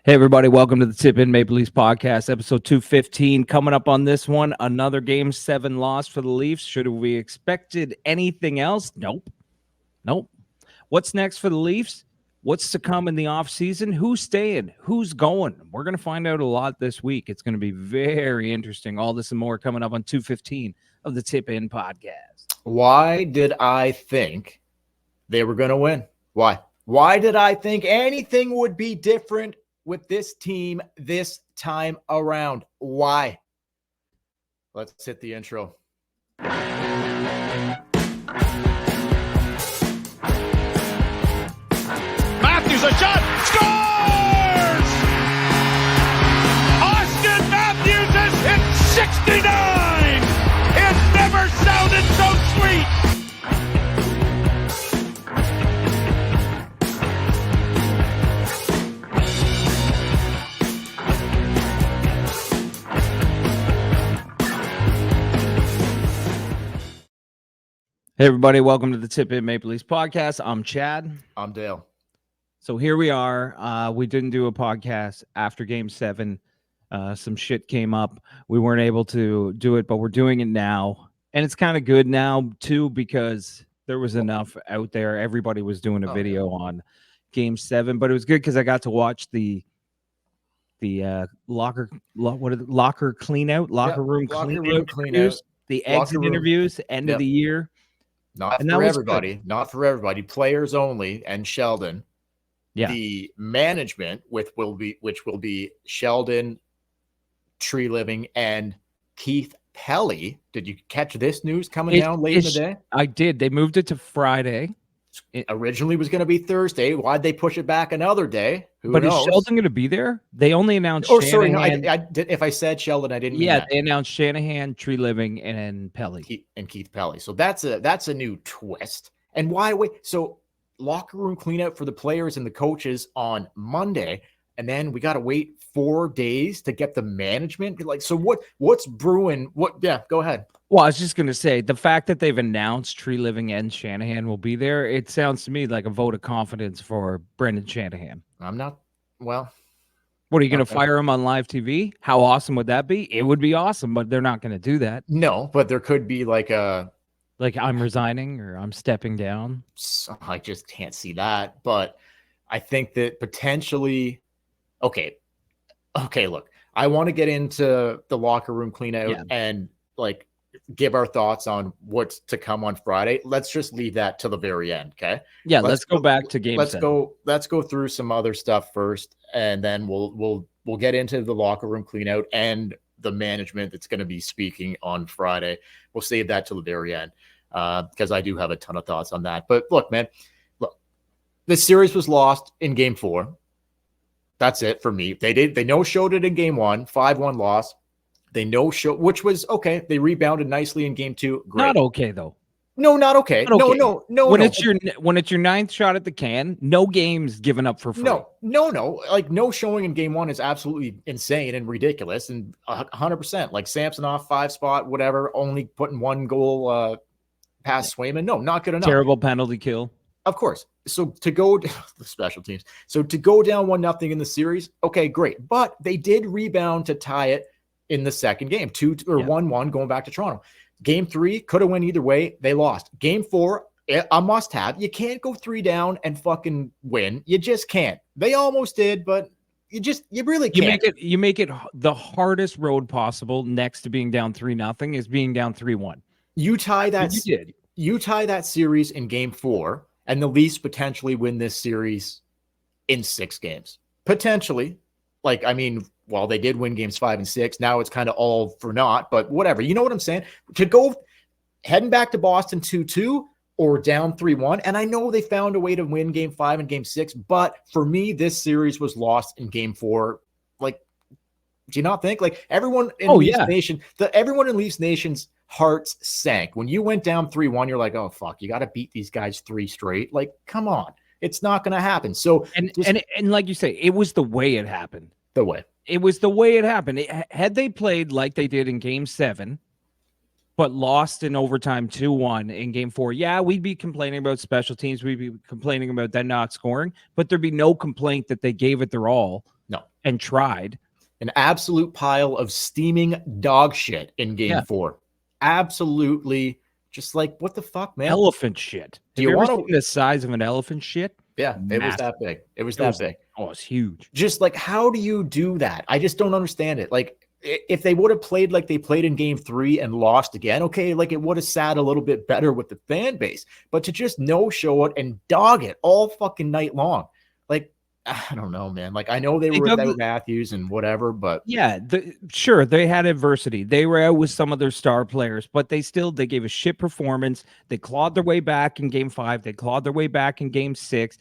Hey, everybody, welcome to the Tip In Maple Leafs podcast, episode 215. Coming up on this one, another Game 7 loss for the Leafs. Should we expected anything else? Nope. What's next for the Leafs? What's to come in the offseason? Who's staying? Who's going? We're going to find out a lot this week. It's going to be very interesting. All this and more coming up on 215 of the Tip In podcast. Why did I think they were going to win? Why did I think anything would be different with this team this time around? Why? Let's hit the intro. Matthews, a shot, scores! Austin Matthews has hit 69! It never sounded so sweet! Hey, everybody, welcome to the Tip In Maple Leafs podcast. I'm Chad. I'm Dale. So here we are. We didn't do a podcast after Game 7. Some shit came up. We weren't able to do it, but we're doing it now. And it's kind of good now, too, because there was enough out there. Everybody was doing a video on Game 7. But it was good because I got to watch the locker cleanout, locker room cleanout, the exit interviews, end of the year. Not for everybody. Players only, and Sheldon. Yeah. The management, which will be Sheldon, Tree Living, and Keith Pelly. Did you catch this news coming down late in the day? I did. They moved it to Friday. It originally was going to be Thursday. Why'd they push it back another day? Who knows? Is Sheldon going to be there? They only announced. Sorry, no. I did. If I said Sheldon, I didn't. Yeah, they announced Shanahan, Tree Living, and Pelly. Keith Pelly. So that's a new twist. And why wait? So locker room cleanout for the players and the coaches on Monday, and then we got to wait 4 days to get the management. Like, so what's brewing? Yeah, go ahead. Well, I was just going to say, the fact that they've announced Tree Living and Shanahan will be there, it sounds to me like a vote of confidence for Brendan Shanahan. I'm not, well. What, are you going to fire him on live TV? How awesome would that be? It would be awesome, but they're not going to do that. No, but there could be like I'm resigning or I'm stepping down. I just can't see that. But I think that potentially, okay, look, I want to get into the locker room cleanout and like give our thoughts on what's to come on Friday. Let's just leave that to the very end, okay? Yeah, let's go back to Game 7. Let's go through some other stuff first, and then we'll get into the locker room cleanout and the management that's going to be speaking on Friday. We'll save that till the very end because I do have a ton of thoughts on that. But look, man, the series was lost in Game 4. That's it for me. They no-showed it in Game 1, 5-1 loss. They no-show, which was okay. They rebounded nicely in Game 2. Great. Not okay, though. No, not okay. No. When it's your ninth shot at the can, no games given up for free. No. Like, no showing in Game 1 is absolutely insane and ridiculous, and 100%. Like Samsonov 5 spot, whatever, only putting one goal past Swayman. No, not good enough. Terrible penalty kill. Of course. So to go the special teams. So to go down 1-0 in the series, okay, great. But they did rebound to tie it in the second game, 1-1 going back to Toronto. Game 3 could have went either way. They lost. Game 4, a must-have. You can't go 3 down and fucking win. You just can't. They almost did, but you really can't. You make it the hardest road possible next to being down 3-0 is being down 3-1. You tie that series in Game 4, and the Leafs potentially win this series in 6 games. Potentially. Like, I mean, well, they did win games 5 and 6. Now it's kind of all for naught, but whatever. You know what I'm saying? To go heading back to Boston 2-2 or down 3-1. And I know they found a way to win Game 5 and Game 6, but for me, this series was lost in Game 4. Like, do you not think? Like, everyone in Leafs Nation's hearts sank. When you went down 3-1, you're like, oh, fuck, you got to beat these guys 3 straight. Like, come on. It's not going to happen. So, and like you say, it was the way it happened. It was the way it happened. Had they played like they did in Game 7, but lost in overtime 2-1 in game 4. Yeah, we'd be complaining about special teams. We'd be complaining about them not scoring, but there'd be no complaint that they gave it their all. No. And tried. An absolute pile of steaming dog shit in game 4. Absolutely. Just like, what the fuck, man? Elephant shit. Do you want to see the size of an elephant shit? Yeah, it was that big. It was that big. Oh, it's huge. Just like, how do you do that? I just don't understand it. Like, if they would have played like they played in game 3 and lost again, okay, like it would have sat a little bit better with the fan base. But to just no-show it and dog it all fucking night long, like, I don't know, man. Like, I know they were without Matthews and whatever, but yeah, sure, they had adversity. They were out with some of their star players, but they gave a shit performance. They clawed their way back in game 5. They clawed their way back in game 6.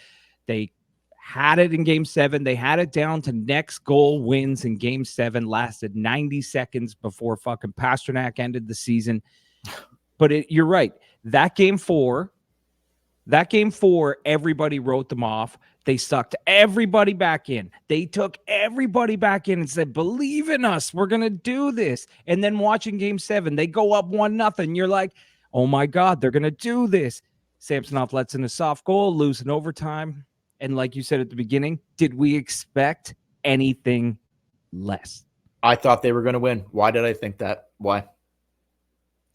They had it in game 7. They had it down to next goal wins in game 7, lasted 90 seconds before fucking Pasternak ended the season. But you're right. That game 4, everybody wrote them off. They sucked everybody back in. They took everybody back in and said, believe in us. We're going to do this. And then watching game 7, they go up 1-0. You're like, oh my God, they're going to do this. Samsonov lets in a soft goal, lose in overtime. And like you said at the beginning, did we expect anything less? I thought they were going to win. Why did I think that? Why?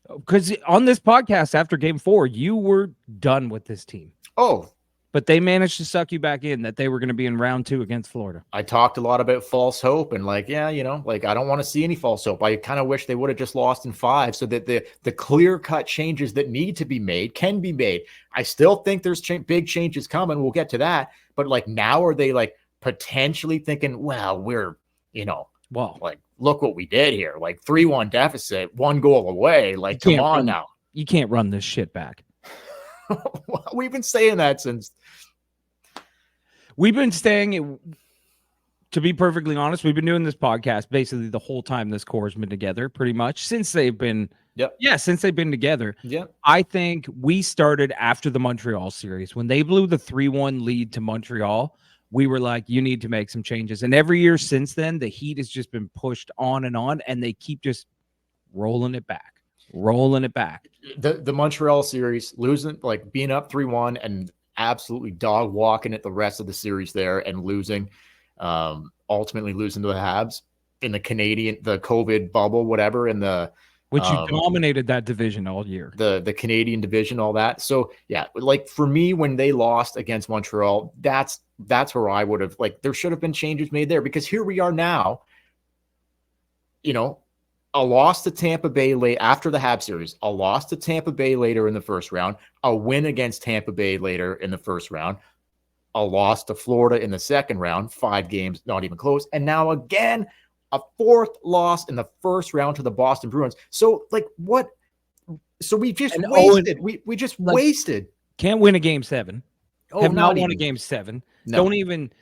Because on this podcast after game 4, you were done with this team. Oh, but they managed to suck you back in that they were going to be in round 2 against Florida. I talked a lot about false hope and like, yeah, you know, like I don't want to see any false hope. I kind of wish they would have just lost in 5 so that the clear-cut changes that need to be made can be made. I still think there's big changes coming. We'll get to that. But like now are they like potentially thinking, well, we're, you know, well, like look what we did here. Like 3-1 deficit, 1 goal away. Like, come on now. You can't run this shit back. We've been saying that since. We've been saying, to be perfectly honest, we've been doing this podcast basically the whole time this core has been together, pretty much since they've been. Yep. Yeah, since they've been together. Yeah. I think we started after the Montreal series when they blew the 3-1 lead to Montreal. We were like, you need to make some changes. And every year since then, the heat has just been pushed on, and they keep just rolling it back. The Montreal series, losing, like being up 3-1 and absolutely dog walking it the rest of the series there and losing, ultimately losing to the Habs in the COVID bubble, whatever, in the which you dominated that division all year. The Canadian division, all that. So yeah, like for me, when they lost against Montreal, that's where I would have, like, there should have been changes made there, because here we are now, you know, a loss to Tampa Bay late after the Habs series, a loss to Tampa Bay later in the first round, a win against Tampa Bay later in the first round, a loss to Florida in the second round, 5 games, not even close. And now again, a 4th loss in the first round to the Boston Bruins. So like what? So we just wasted. We just wasted. Can't win a game 7. Oh, have not won a game 7. No. Don't even.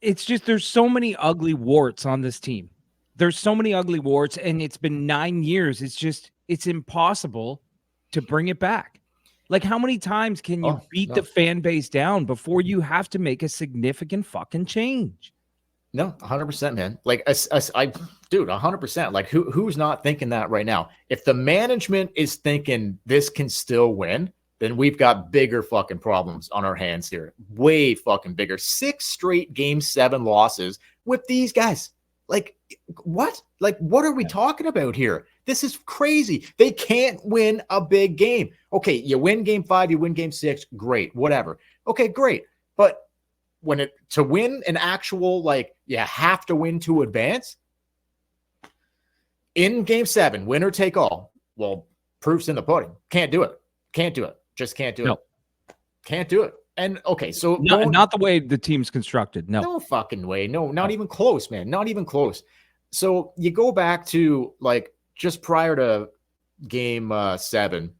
It's just, there's so many ugly warts on this team. There's so many ugly warts, and it's been 9 years. It's impossible to bring it back. Like, how many times can you beat the fan base down before you have to make a significant fucking change? No, 100%, man. Like, dude, 100%. Like, who's not thinking that right now? If the management is thinking this can still win, then we've got bigger fucking problems on our hands here. Way fucking bigger. 6 straight game 7 losses with these guys. Like, what? Like, what are we talking about here? This is crazy. They can't win a big game. Okay, you win game 5, you win game 6, great, whatever. Okay, great. But to win an actual, like, you have to win to advance in game 7, win or take all. Well, proof's in the pudding. Can't do it. Just can't do it. Can't do it. And okay, so not the way the team's constructed. No fucking way. No, not even close, man. Not even close. So you go back to like just prior to game 7,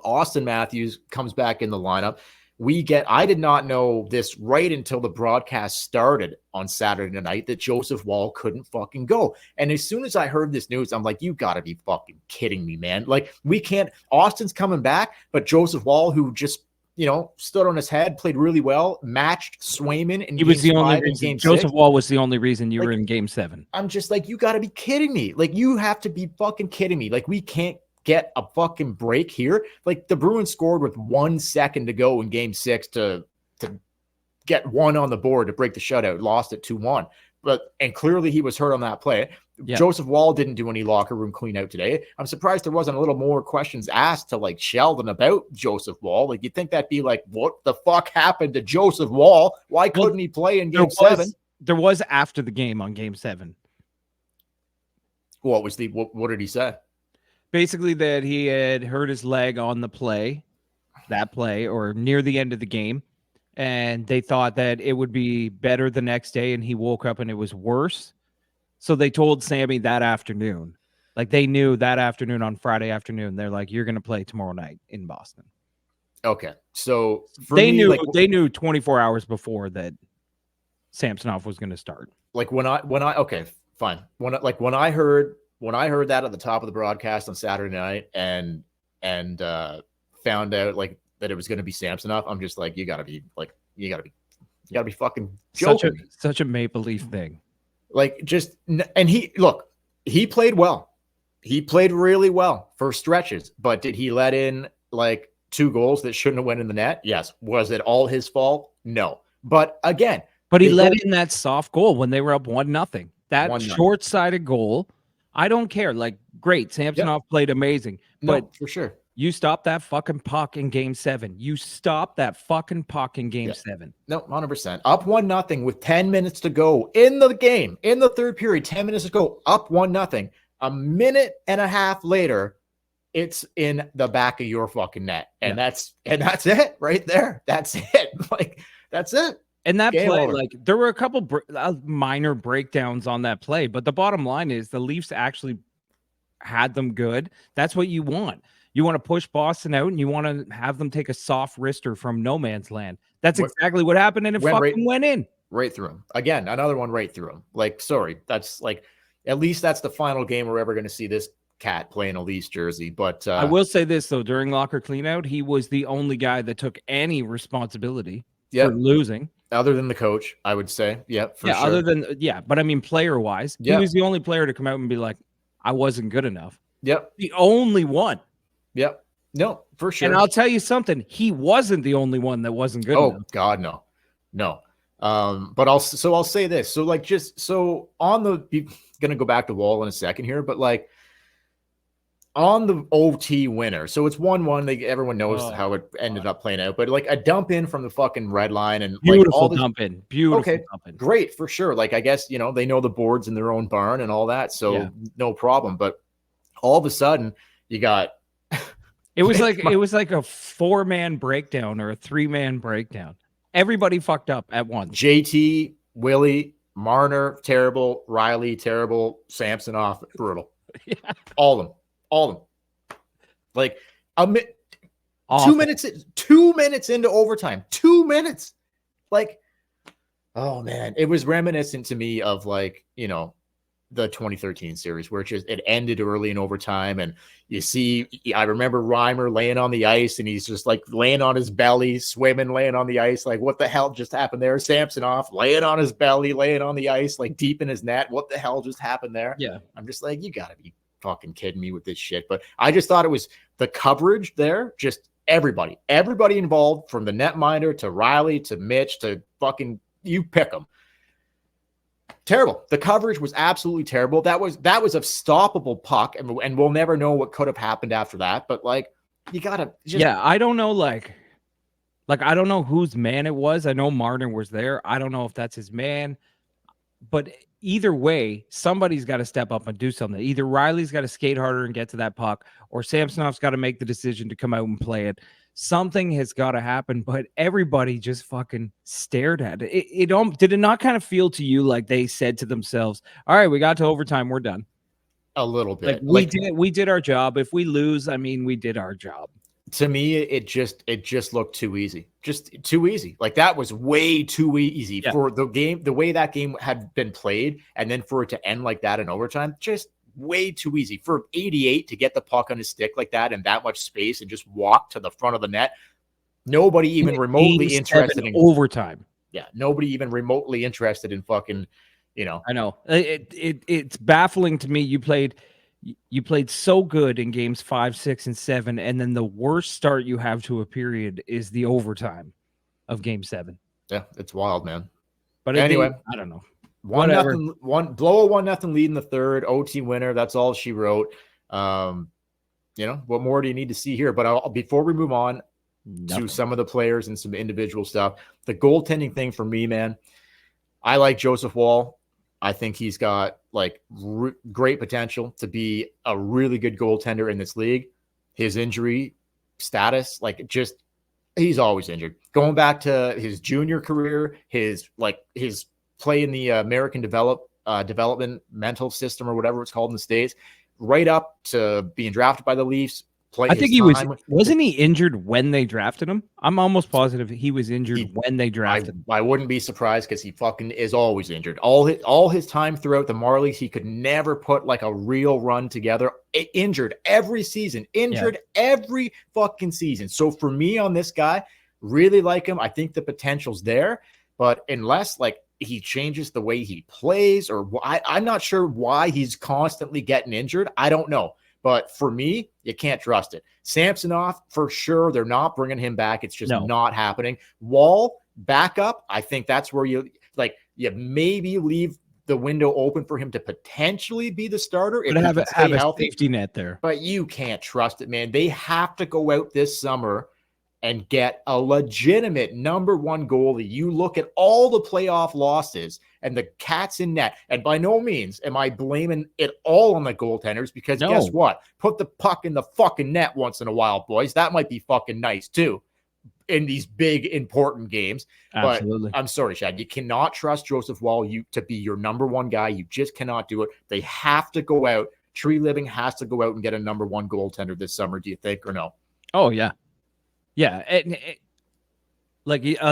Austin Matthews comes back in the lineup. I did not know this right until the broadcast started on Saturday night that Joseph Woll couldn't fucking go. And as soon as I heard this news, I'm like, you gotta be fucking kidding me, man. Like, we can't, Austin's coming back, but Joseph Woll, who just, stood on his head, played really well, matched Swayman in He was the only in reason. game Joseph 6. Wall was the only reason you were in game 7. I'm just like, you got to be kidding me. Like, you have to be fucking kidding me. Like, we can't get a fucking break here. Like, the Bruins scored with 1 second to go in game 6 to get one on the board to break the shutout, lost it 2-1. And clearly he was hurt on that play. Yeah. Joseph Wall didn't do any locker room clean out today. I'm surprised there wasn't a little more questions asked to like Sheldon about Joseph Wall. Like, you'd think that'd be like, what the fuck happened to Joseph Wall? Why couldn't he play in game 7? There was after the game on game 7. What did he say? Basically that he had hurt his leg on that play or near the end of the game. And they thought that it would be better the next day, and he woke up and it was worse. So they told Sammy that afternoon. Like, they knew that afternoon on Friday afternoon. They're like, you're going to play tomorrow night in Boston. Okay. So they knew 24 hours before that Samsonov was going to start. Like okay, fine. When I heard that at the top of the broadcast on Saturday night and found out like that it was going to be Samsonov, I'm just like, you gotta be fucking joking. Such a Maple Leaf thing. Like, and he played well. He played really well for stretches, but did he let in like 2 goals that shouldn't have went in the net? Yes. Was it all his fault? No. But again, he let in that soft goal when they were up 1-0. That short-sided goal. I don't care. Like, great. Samsonov played amazing. But for sure. You stopped that fucking puck in game 7. You stopped that fucking puck in game 7. No, 100%. Up 1-0 with 10 minutes to go in the game, in the third period, 10 minutes to go, up 1-0. A minute and a half later, it's in the back of your fucking net. And that's it right there. That's it. Like, that's it. And that game play, over. Like, there were a couple minor breakdowns on that play, but the bottom line is the Leafs actually had them good. That's what you want. You want to push Boston out, and you want to have them take a soft wrister from no man's land. That's exactly what happened, and it went in. Right through him. Again, another one right through him. Like, sorry, that's like, at least that's the final game we're ever going to see this cat play in a Leafs jersey. But I will say this, though. During locker cleanout, he was the only guy that took any responsibility for losing. Other than the coach, I would say. Yeah, for sure. But I mean, player-wise, he was the only player to come out and be like, I wasn't good enough. Yep. The only one. Yep. No, for sure. And I'll tell you something. He wasn't the only one that wasn't good enough. Oh, God, no. No. But I'll say this. So, like, going to go back to Wall in a second here, but, like, on the OT winner, so it's 1-1. Like, everyone knows how it ended up playing out, but, like, a dump in from the fucking red line and beautiful dump in. Beautiful dump in. Great, for sure. Like, I guess, they know the boards in their own barn and all that, so no problem. But all of a sudden, you got it was like a 4-man breakdown or a 3-man breakdown. Everybody fucked up at once. JT, Willie, Marner, terrible. Riley, terrible. Samsonov, brutal. Yeah. All of them. Like, 2 minutes. 2 minutes into overtime. 2 minutes. Like, oh man, it was reminiscent to me of, like, the 2013 series where it ended early in overtime. And I remember Reimer laying on the ice and he's just like laying on his belly, swimming, laying on the ice. Like, what the hell just happened there? Samsonov laying on his belly, laying on the ice, like deep in his net. What the hell just happened there? Yeah. I'm just like, you gotta be fucking kidding me with this shit. But I just thought it was the coverage there. Just everybody involved, from the netminder to Riley to Mitch to fucking, you pick them. Terrible. The coverage was absolutely terrible. That was a stoppable puck, and we'll never know what could have happened after that. But, like, you gotta I don't know, like I don't know whose man it was. I know Marner was there. I don't know if that's his man, but either way, somebody's got to step up and do something. Either Riley's got to skate harder and get to that puck, or Samsonov's got to make the decision to come out and play it. Something has got to happen, but everybody just fucking stared at it. Did it not kind of feel to you like they said to themselves, all right, we got to overtime, we're done? A little bit. We did our job. If we lose, I mean, we did our job. To me, it just looked too easy. Just too easy. Like, that was way too easy for the game, the way that game had been played, and then for it to end like that in overtime, just way too easy. For 88 to get the puck on his stick like that and that much space and just walk to the front of the net, Nobody even remotely interested in overtime. Yeah, nobody even remotely interested in fucking, I know. It's baffling to me. You played so good in games 5, 6, and 7, and then the worst start you have to a period is the overtime of game 7. Yeah, it's wild, man. But anyway, I don't know. 1-0, blow a 1-0 lead in the third, OT winner. That's all she wrote. What more do you need to see here? But before we move on to some of the players and some individual stuff, the goaltending thing for me, man, I like Joseph Woll. I think he's got great potential to be a really good goaltender in this league. His injury status, he's always injured. Going back to his junior career, his play in the American developmental system or whatever it's called in the States, right up to being drafted by the Leafs. I think wasn't he injured when they drafted him? I'm almost positive he was injured when they drafted him. I wouldn't be surprised because he fucking is always injured. All his time throughout the Marlies, he could never put a real run together. Injured every season. Every fucking season. So for me on this guy, really like him. I think the potential's there, but unless he changes the way he plays, or I'm not sure why he's constantly getting injured. I don't know. But for me, you can't trust it. Samsonov, for sure, they're not bringing him back. It's just not happening. Woll, backup, I think that's where you maybe leave the window open for him to potentially be the starter. But have a safety net there. But you can't trust it, man. They have to go out this summer and get a legitimate number one goalie. You look at all the playoff losses and the cats in net. And by no means am I blaming it all on the goaltenders, because guess what? Put the puck in the fucking net once in a while, boys. That might be fucking nice too in these big, important games. Absolutely. But I'm sorry, Shad. You cannot trust Joseph Woll to be your number one guy. You just cannot do it. They have to go out. Tree Living has to go out and get a number one goaltender this summer, do you think, or no? Oh, yeah. Yeah, a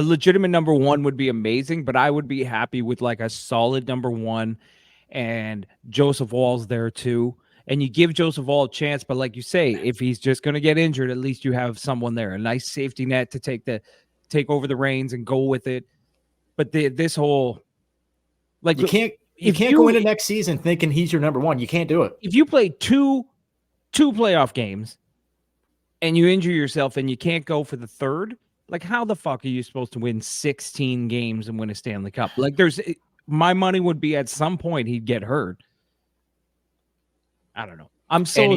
legitimate number one would be amazing, but I would be happy with a solid number one, and Joseph Woll's there too. And you give Joseph Woll a chance, but like you say, if he's just going to get injured, at least you have someone there, a nice safety net to take over the reins and go with it. But this whole you can't go into next season thinking he's your number one. You can't do it. If you play two playoff games and you injure yourself and you can't go for the third, how the fuck are you supposed to win 16 games and win a Stanley Cup? My money would be at some point he'd get hurt. I don't know. I'm so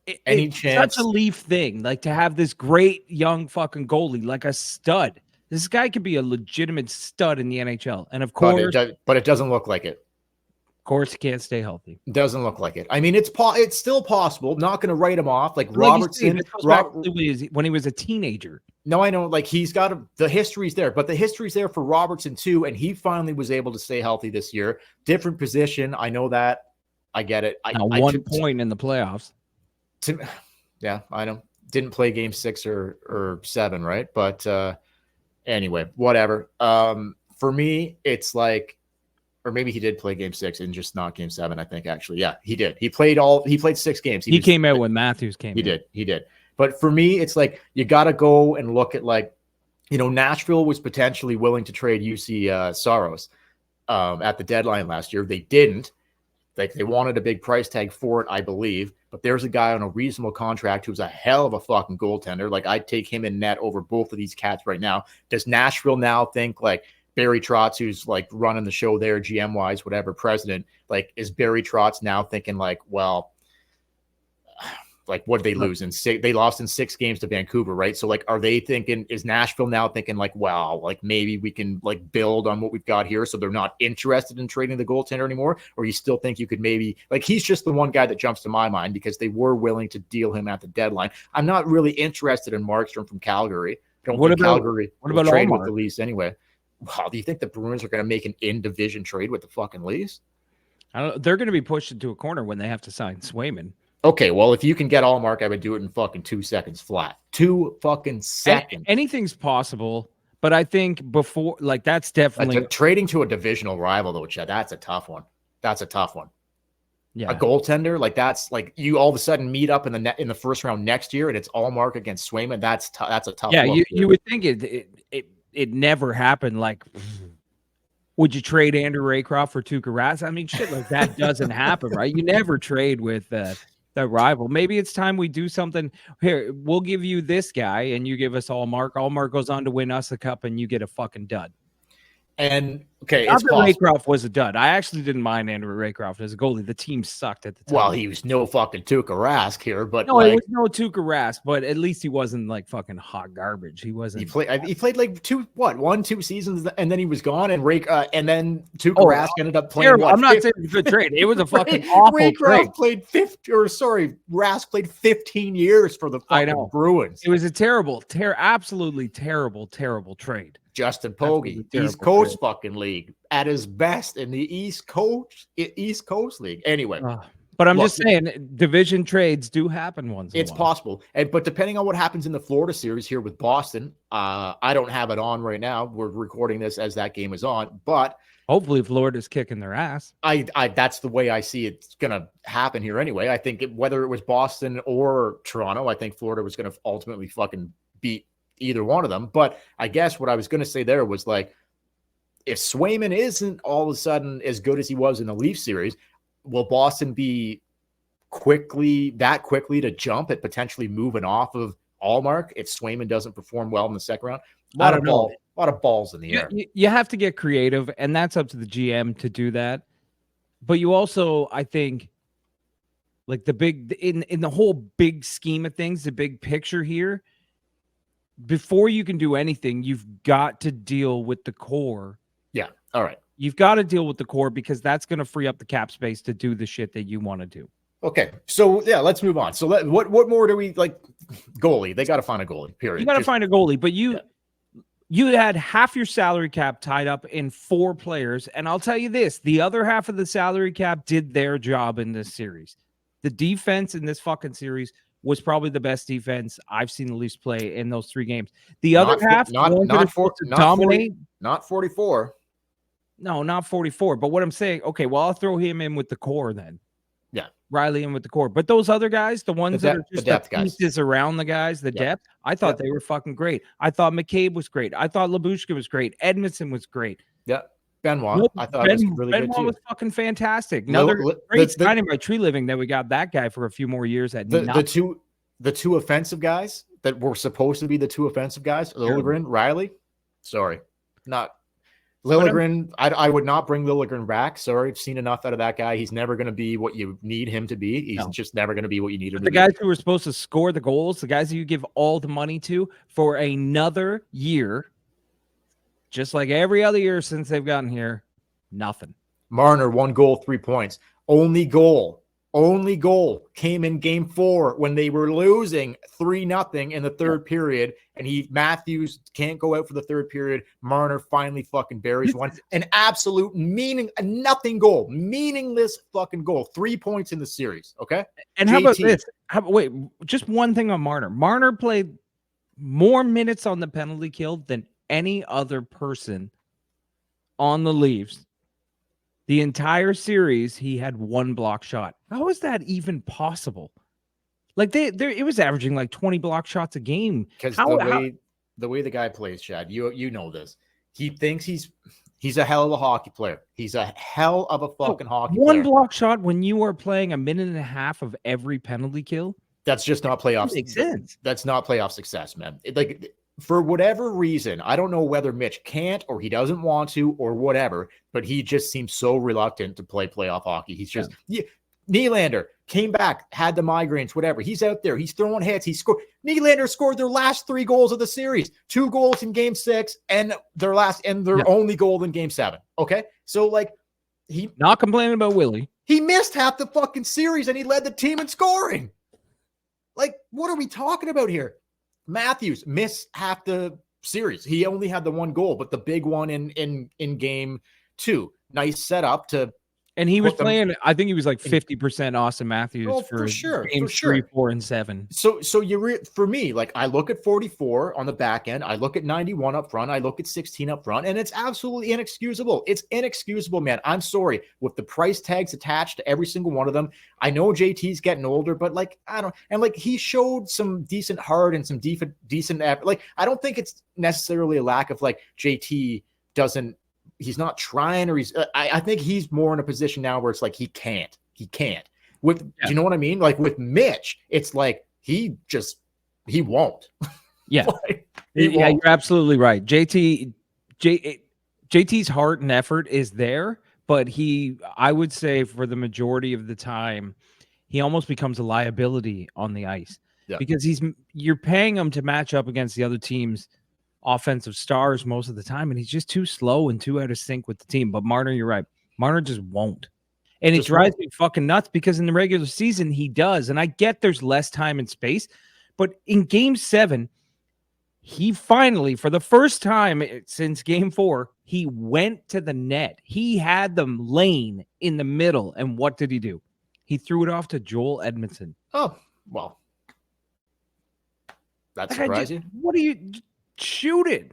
it's such a Leaf thing, to have this great young fucking goalie, a stud. This guy could be a legitimate stud in the NHL. And of course, but it doesn't look like it. Course, he can't stay healthy. Doesn't look like it. I mean, it's still possible. Not going to write him off. Robertson, when he was a teenager. No, I know. He's got the history's there, but the history's there for Robertson too, and he finally was able to stay healthy this year. Different position. I know that. I get it. One point in the playoffs. Yeah, I know. Didn't play game 6 or 7, right? But anyway, whatever. For me, it's or maybe he did play game 6 and just not game 7, I think, actually. Yeah, he did. He played 6 games. He came out when Matthews came in. He did. But for me, it's you got to go and look at Nashville was potentially willing to trade UC Saros at the deadline last year. They didn't. They wanted a big price tag for it, I believe. But there's a guy on a reasonable contract who's a hell of a fucking goaltender. I'd take him in net over both of these cats right now. Does Nashville now think Barry Trotz, who's running the show there, GM wise, whatever, president, is Barry Trotz now thinking well, what did they lose in 6? They lost in 6 games to Vancouver, right? So are they thinking, is Nashville now thinking wow, maybe we can build on what we've got here, so they're not interested in trading the goaltender anymore? Or you still think you could maybe he's just the one guy that jumps to my mind because they were willing to deal him at the deadline. I'm not really interested in Markstrom from Calgary. Calgary trade with the Leafs anyway. Wow, do you think the Bruins are going to make an in-division trade with the fucking Leafs? They're going to be pushed into a corner when they have to sign Swayman. Okay, well, if you can get Allmark, I would do it in fucking 2 seconds flat. 2 fucking seconds. Anything's possible, but I think before, that's definitely trading to a divisional rival, though, Chad. That's a tough one. a goaltender, like that's like you all of a sudden meet up in the first round next year, and it's Allmark against Swayman. That's a tough. Yeah, look, you would think it never happened. Like, would you trade Andrew Raycroft for Tuukka Rask? I mean, shit like that doesn't happen, right? You never trade with the rival. Maybe it's time we do something. Here, we'll give you this guy, and you give us Allmark. Allmark goes on to win us a cup, and you get a fucking dud. And okay, it's Raycroft was a dud. I actually didn't mind Andrew Raycroft as a goalie. The team sucked at the time. Well, he was no fucking Tuukka Rask here, but no, it was no Tuukka Rask. But at least he wasn't like fucking hot garbage. He wasn't. He played like 2 seasons, and then he was gone. And and then Tuukka Rask ended up playing. Terrible. I'm not saying it was a good trade. It was a fucking awful trade. Rask played 15 years for the fucking Bruins. It was a terrible, absolutely terrible trade. Justin Pogge, East Coast trade. Fucking league at his best in the East Coast League. Anyway, but I'm just saying, division trades do happen once. It's possible, but depending on what happens in the Florida series here with Boston, I don't have it on right now. We're recording this as that game is on, but hopefully Florida's kicking their ass. I that's the way I see it's gonna happen here anyway. I think whether it was Boston or Toronto, I think Florida was gonna ultimately fucking beat either one of them. But I guess what I was going to say there was like, if Swayman isn't all of a sudden as good as he was in the Leaf series, will Boston be quickly to jump at potentially moving off of Allmark if Swayman doesn't perform well in the second round? I don't know. A lot of balls in the air. You have to get creative, and that's up to the GM to do that. But you also, I think, like the big in the whole big scheme of things, the big picture here, before you can do anything, you've got to deal with the core. Yeah. All right. You've got to deal with the core because that's going to free up the cap space to do the shit that you want to do. Okay. So, yeah, let's move on. So, what more do we like? Goalie. They got to find a goalie, period. You got to find a goalie, but you had half your salary cap tied up in 4 players. And I'll tell you this, the other half of the salary cap did their job in this series. The defense in this fucking series was probably the best defense I've seen the Leafs play in those 3 games. The other half, not 44. No, not 44. But what I'm saying, okay, well, I'll throw him in with the core then. Yeah. Riley in with the core. But those other guys, the ones that are just the pieces around the guys, the depth, I thought they were fucking great. I thought McCabe was great. I thought Labushka was great. Edmondson was great. Yeah. Benoit, I thought was really good too. Benoit was fucking fantastic. Another great signing by Tree Living that we got that guy for a few more years at the two offensive guys that were supposed to be the 2 offensive guys, Liljegren, Riley. Sorry, not Liljegren. I would not bring Liljegren back. Sorry, I've seen enough out of that guy. He's never going to be what you need him to be. He's just never going to be what you need him to be. The guys who were supposed to score the goals, the guys that you give all the money to for another year, just like every other year since they've gotten here, nothing. Marner, 1 goal, 3 points. Only goal came in game 4 when they were losing 3-0 in the third period. And Matthews can't go out for the third period. Marner finally fucking buries one. An absolute nothing goal, meaningless fucking goal. 3 points in the series. Okay. And how about this? Wait, just one thing on Marner. Marner played more minutes on the penalty kill than any other person on the Leafs. The entire series, he had 1 block shot. How is that even possible? Like it was averaging like 20 block shots a game. Because the way the guy plays, Chad, you know this. He thinks he's a hell of a hockey player. He's a hell of a fucking hockey player. 1 block shot when you are playing 1.5 minutes of every penalty kill. That's just not playoff. Makes sense. That's not playoff success, man. For whatever reason, I don't know whether Mitch can't or he doesn't want to or whatever, but he just seems so reluctant to play playoff hockey. He's just Nylander came back, had the migraines, whatever. He's out there. He's throwing hits. He scored. Nylander scored their last 3 goals of the series, 2 goals in game 6 and their only goal in game 7. Okay. So he not complaining about Willie. He missed half the fucking series and he led the team in scoring. What are we talking about here? Matthews missed half the series. He only had the 1 goal, but the big one in game 2. Nice setup to And he was playing, I think he was like 50% Austin Matthews for sure, games 3, 4, and 7. So for me, like I look at 44 on the back end, I look at 91 up front, I look at 16 up front, and it's absolutely inexcusable. It's inexcusable, man. I'm sorry. With the price tags attached to every single one of them, I know JT's getting older, but like I don't, and like he showed some decent heart and some decent effort. Like I don't think it's necessarily a lack of like JT doesn't. He's not trying, or he's. I think he's more in a position now where it's like he can't. Do you know what I mean? Like with Mitch, it's like he won't. Yeah, won't. You're absolutely right. JT's heart and effort is there, but I would say for the majority of the time, he almost becomes a liability on the ice because you're paying him to match up against the other team's offensive stars most of the time, and he's just too slow and too out of sync with the team. But Marner, you're right. Marner just won't. And it drives me fucking nuts because in the regular season, he does. And I get there's less time and space, but in game 7, he finally, for the first time since game 4, he went to the net. He had them lane in the middle. And what did he do? He threw it off to Joel Edmondson. Oh, well. That surprised you? What are you... Shoot it.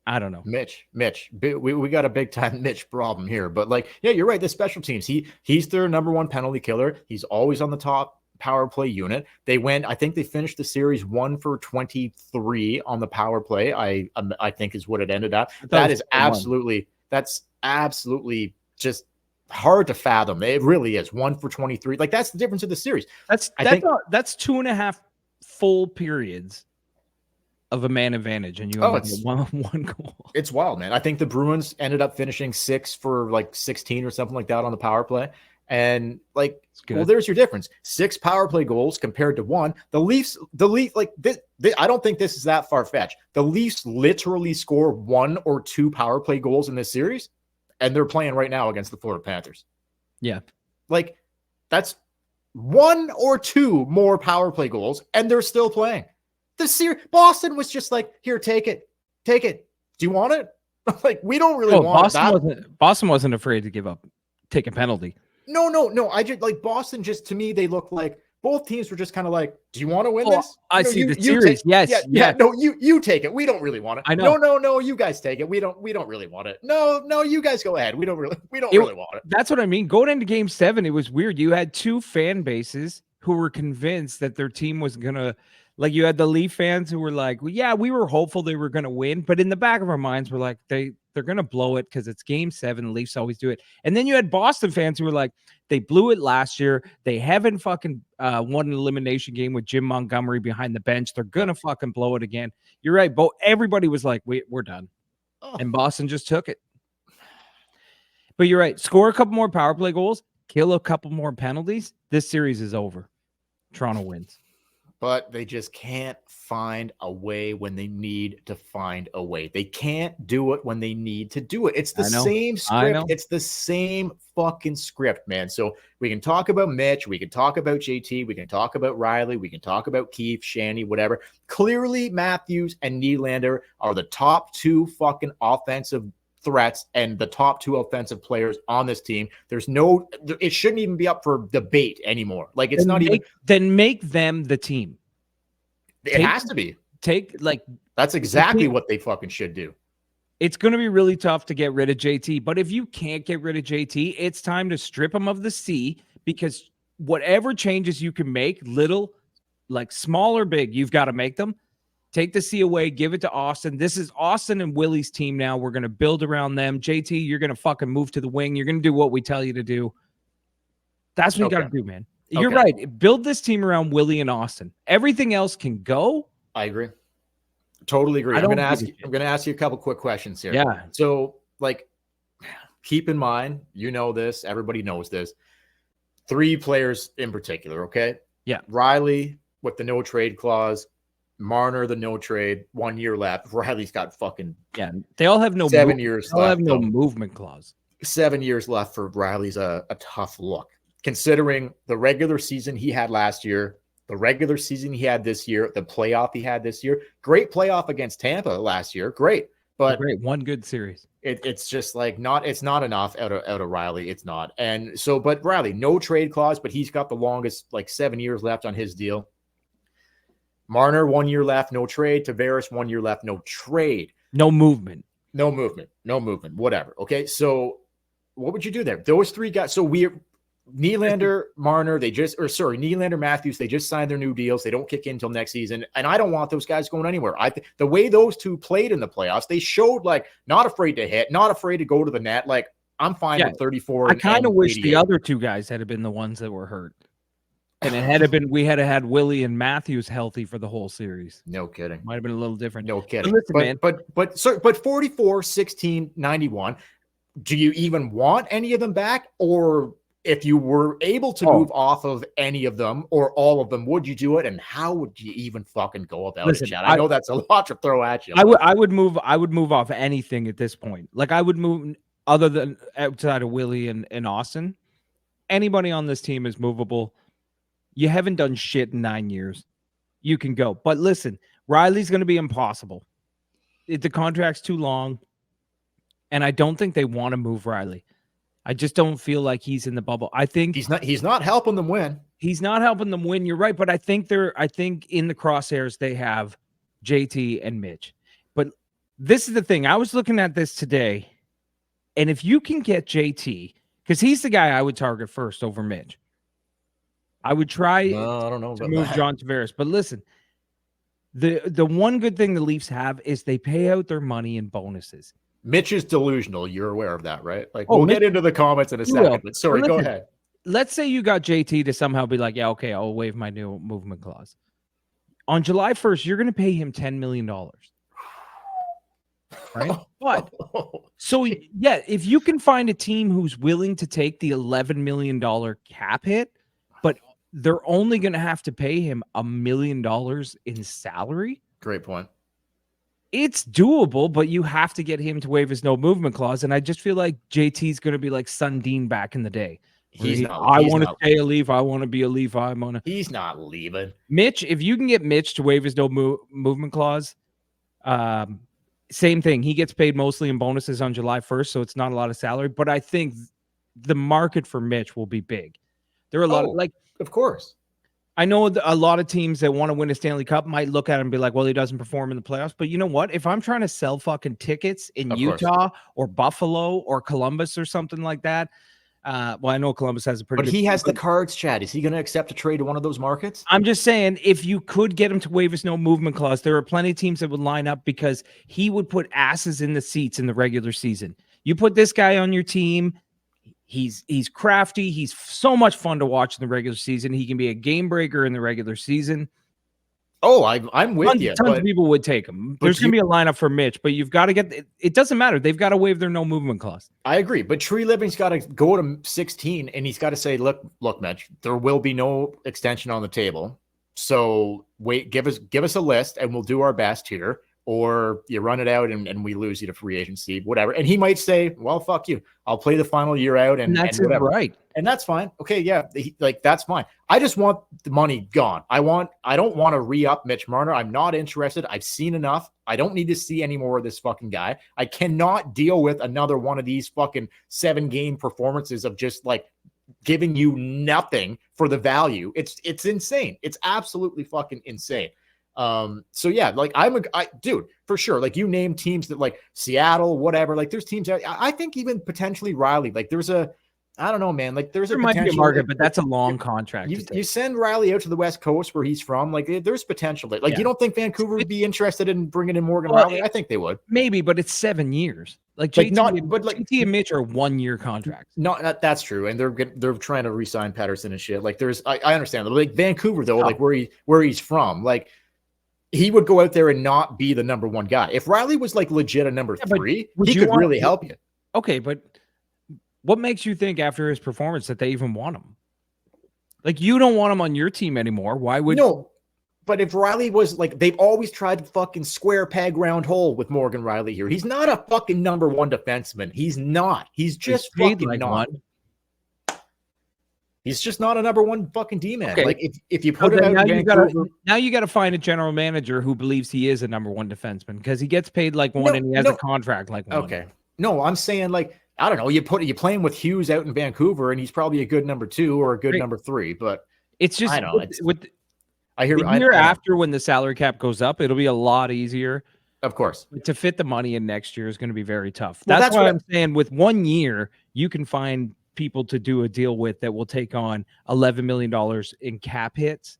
I don't know. Mitch, we got a big time Mitch problem here, but like, yeah, you're right. The special teams, he's their number 1 penalty killer. He's always on the top power play unit. I think they finished the series 1 for 23 on the power play. I think is what it ended up. That's absolutely just hard to fathom. It really is 1 for 23. Like that's the difference of the series. That's 2.5 full periods of a man advantage, and you have one goal. It's wild, man. I think the Bruins ended up finishing 6 for like 16 or something like that on the power play. And like, well, there's your difference. 6 power play goals compared to 1. The Leafs, like this, I don't think this is that far fetched. The Leafs literally score 1 or 2 power play goals in this series, and they're playing right now against the Florida Panthers. Yeah. Like that's 1 or 2 more power play goals, and they're still playing. The series, Boston was just like, here, take it. Do you want it? Like, we don't really want that. Boston wasn't afraid to take a penalty. No. I just like Boston. Just to me, they look like both teams were just kind of like, do you want to win this? I see the series. Yes. No, you take it. We don't really want it. I know. No. You guys take it. We don't really want it. No. You guys go ahead. We don't really want it. That's what I mean. Going into game 7, it was weird. You had 2 fan bases who were convinced that their team was gonna. Like you had the Leaf fans who were like, well, yeah, we were hopeful they were going to win. But in the back of our minds, we're like, they're going to blow it because it's game 7. The Leafs always do it. And then you had Boston fans who were like, they blew it last year. They haven't fucking won an elimination game with Jim Montgomery behind the bench. They're going to fucking blow it again. You're right. But everybody was like, we're done. And Boston just took it. But you're right. Score a couple more power play goals. Kill a couple more penalties. This series is over. Toronto wins. But they just can't find a way when they need to find a way. They can't do it when they need to do it. It's the same script. It's the same fucking script, man. So we can talk about Mitch. We can talk about JT. We can talk about Riley. We can talk about Keefe, Shanny, whatever. Clearly, Matthews and Nylander are the top 2 fucking offensive threats and the top 2 offensive players on this team. It shouldn't even be up for debate anymore. Like it's then make them the team. It has to be. That's exactly what they fucking should do. It's going to be really tough to get rid of JT, but if you can't get rid of JT, it's time to strip him of the C, because whatever changes you can make, little, like small or big, you've got to make them. Take the C away, give it to Austin. This is Austin and Willie's team now. We're going to build around them. JT, you're going to fucking move to the wing. You're going to do what we tell you to do. That's what you got to do, man. You're right. Build this team around Willie and Austin. Everything else can go. I agree. Totally agree. I'm going to ask you a couple quick questions here. Yeah. So, like, keep in mind, you know this. Everybody knows this. 3 players in particular, okay? Yeah. Riley with the no trade clause. Marner, the no trade, 1 year left. Riley's got fucking They all have no 7 years. They all have no movement clause. 7 years left for Riley's a tough look, considering the regular season he had last year, the regular season he had this year, the playoff he had this year. Great playoff against Tampa last year, great, but great, one good series. It's just like it's not enough out of Riley. It's not. And so, but Riley, no trade clause, but he's got the longest, like 7 years left on his deal. Marner, 1 year left, no trade. Tavares, 1 year left, no trade. No movement. Whatever. Okay. So what would you do there? Those three guys. So Nylander, Marner, Nylander, Matthews, they just signed their new deals. They don't kick in until next season. And I don't want those guys going anywhere. The way those two played in the playoffs, they showed like not afraid to hit, not afraid to go to the net. Like I'm fine with 34. I kind of wish the other two guys had been the ones that were hurt. And we had had Willie and Matthews healthy for the whole series. No kidding. Might have been a little different. No kidding. But listen, man. But 44, 16, 91. Do you even want any of them back? Or if you were able to move off of any of them or all of them, would you do it? And how would you even fucking go about it, Chad? I know that's a lot to throw at you. I would move off anything at this point. Like I would move other than outside of Willie and Austin. Anybody on this team is movable. You haven't done shit in 9 years. You can go. But listen, Riley's going to be impossible. The contract's too long. And I don't think they want to move Riley. I just don't feel like he's in the bubble. I think he's not helping them win. He's not helping them win. You're right. But I think in the crosshairs, they have JT and Mitch. But this is the thing. I was looking at this today. And if you can get JT, because he's the guy I would target first over Mitch. I would try I don't know to move John Tavares. But listen, the one good thing the Leafs have is they pay out their money in bonuses. Mitch is delusional. You're aware of that, right? Like we'll get into the comments in a second. But sorry, go ahead. Let's say you got JT to somehow be like, yeah, okay, I'll waive my new movement clause. On July 1st, you're going to pay him $10 million. Right? But so yeah, if you can find a team who's willing to take the $11 million cap hit, but they're only going to have to pay him $1 million in salary. Great point. It's doable, but you have to get him to waive his no movement clause. And I just feel like JT's going to be like Sundin back in the day. I want to stay a Leaf. I want to be a Leaf. He's not leaving. Mitch, if you can get Mitch to waive his no movement clause, same thing. He gets paid mostly in bonuses on July 1st, so it's not a lot of salary. But I think the market for Mitch will be big. There are a lot of course. I know a lot of teams that want to win a Stanley Cup might look at him and be like, well, he doesn't perform in the playoffs. But you know what? If I'm trying to sell fucking tickets in Utah or Buffalo or Columbus or something like that, well, I know Columbus has a pretty good he has the cards, Chad. Is he going to accept a trade to one of those markets? I'm just saying, if you could get him to waive his no movement clause, there are plenty of teams that would line up because he would put asses in the seats in the regular season. You put this guy on your team. He's crafty. He's so much fun to watch in the regular season. He can be a game breaker in the regular season. Oh, I'm with you. Tons of people would take him. There's going to be a lineup for Mitch, but you've got to get – it doesn't matter. They've got to waive their no movement clause. I agree, but Tree Living's got to go to 16, and he's got to say, look, Mitch, there will be no extension on the table. So wait, give us a list, and we'll do our best here. Or you run it out and we lose you to free agency, whatever. And he might say, well, fuck you. I'll play the final year out and that's whatever. Right. And that's fine. Okay. Yeah. That's fine. I just want the money gone. I don't want to re-up Mitch Marner. I'm not interested. I've seen enough. I don't need to see any more of this fucking guy. I cannot deal with another one of these fucking 7-game performances of just like giving you nothing for the value. It's insane. It's absolutely fucking insane. So yeah, like dude, for sure. Like you name teams that like Seattle, whatever, like there's teams I think even potentially Riley, like I don't know, man. Like there might be a market, but that's a long contract. You send Riley out to the West Coast where he's from, like there's potential. You don't think Vancouver would be interested in bringing in Morgan Riley? I think they would. Maybe, but it's 7 years. JT and Mitch are 1-year contracts. No, that's true. And they're trying to re-sign Patterson and shit. Like I understand that. Like Vancouver though, like where he's from, like he would go out there and not be the number one guy. If Riley was like legit a number 3, he could really help you. Okay, but what makes you think after his performance that they even want him? Like you don't want him on your team anymore. Why would No, but if Riley was like, they've always tried to fucking square peg round hole with Morgan Riley here. He's not a fucking number 1 defenseman. He's not. He's just fucking like not. One. He's just not a number 1 fucking D-man. Okay. Like if you put it out in Vancouver, now you got to find a general manager who believes he is a number 1 defenseman because he gets paid like one and he has a contract like one. Okay. No, I'm saying like, I don't know. You playing with Hughes out in Vancouver, and he's probably a good number 2 or a good number 3. But it's just I don't know. with I hear the year after when the salary cap goes up, it'll be a lot easier. Of course, but to fit the money in next year is going to be very tough. Well, That's why I'm saying with 1 year, you can find people to do a deal with that will take on $11 million in cap hits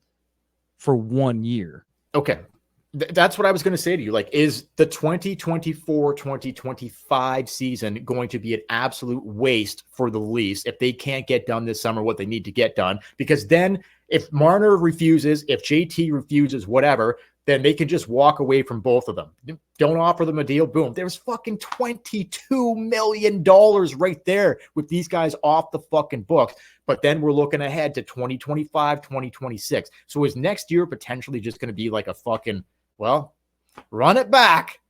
for 1 year. Okay. That's what I was going to say to you. Like, is the 2024-2025 season going to be an absolute waste for the Leafs if they can't get done this summer what they need to get done? Because then if Marner refuses, if JT refuses, whatever, then they can just walk away from both of them. Don't offer them a deal. Boom. There's fucking $22 million right there with these guys off the fucking books. But then we're looking ahead to 2025, 2026. So is next year potentially just going to be like a fucking, well, run it back,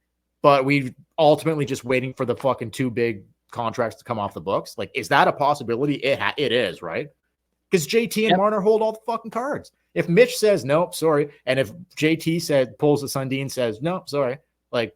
but we ultimately just waiting for the fucking 2 big contracts to come off the books? Like, is that a possibility? It is, right? Because JT and Marner hold all the fucking cards. If Mitch says, nope, sorry, and if JT pulls the Sundin, says, no, sorry, like,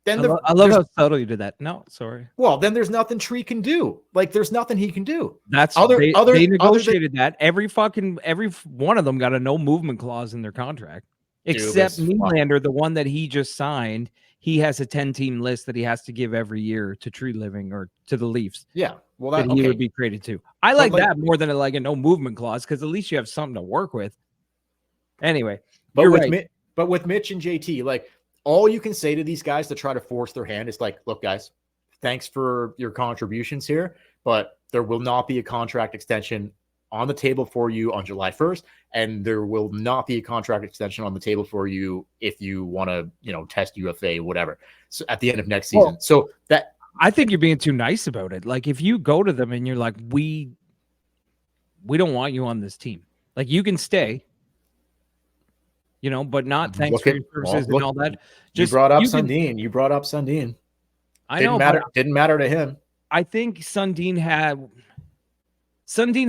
then I love how subtle you did that. No, sorry. Well, then there's nothing Tree can do. Like, there's nothing he can do. That's they negotiated that. Every one of them got a no movement clause in their contract, except Nylander, the one that he just signed. He has a 10-team list that he has to give every year to Tree Living or to the Leafs. Yeah. Well, that he would be traded to. I like that more than a no movement clause because at least you have something to work with. Anyway, but with Mitch and JT, like, all you can say to these guys to try to force their hand is like, look, guys, thanks for your contributions here, but there will not be a contract extension on the table for you on July 1st, and there will not be a contract extension on the table for you if you want to, test UFA, whatever. So at the end of next season. Well, so that. I think you're being too nice about it. Like, if you go to them and you're like, we don't want you on this team. Like, you can stay, but not thanks for your services and all that. Just you brought up Sundin. You brought up Sundin. Didn't matter to him. I think Sundin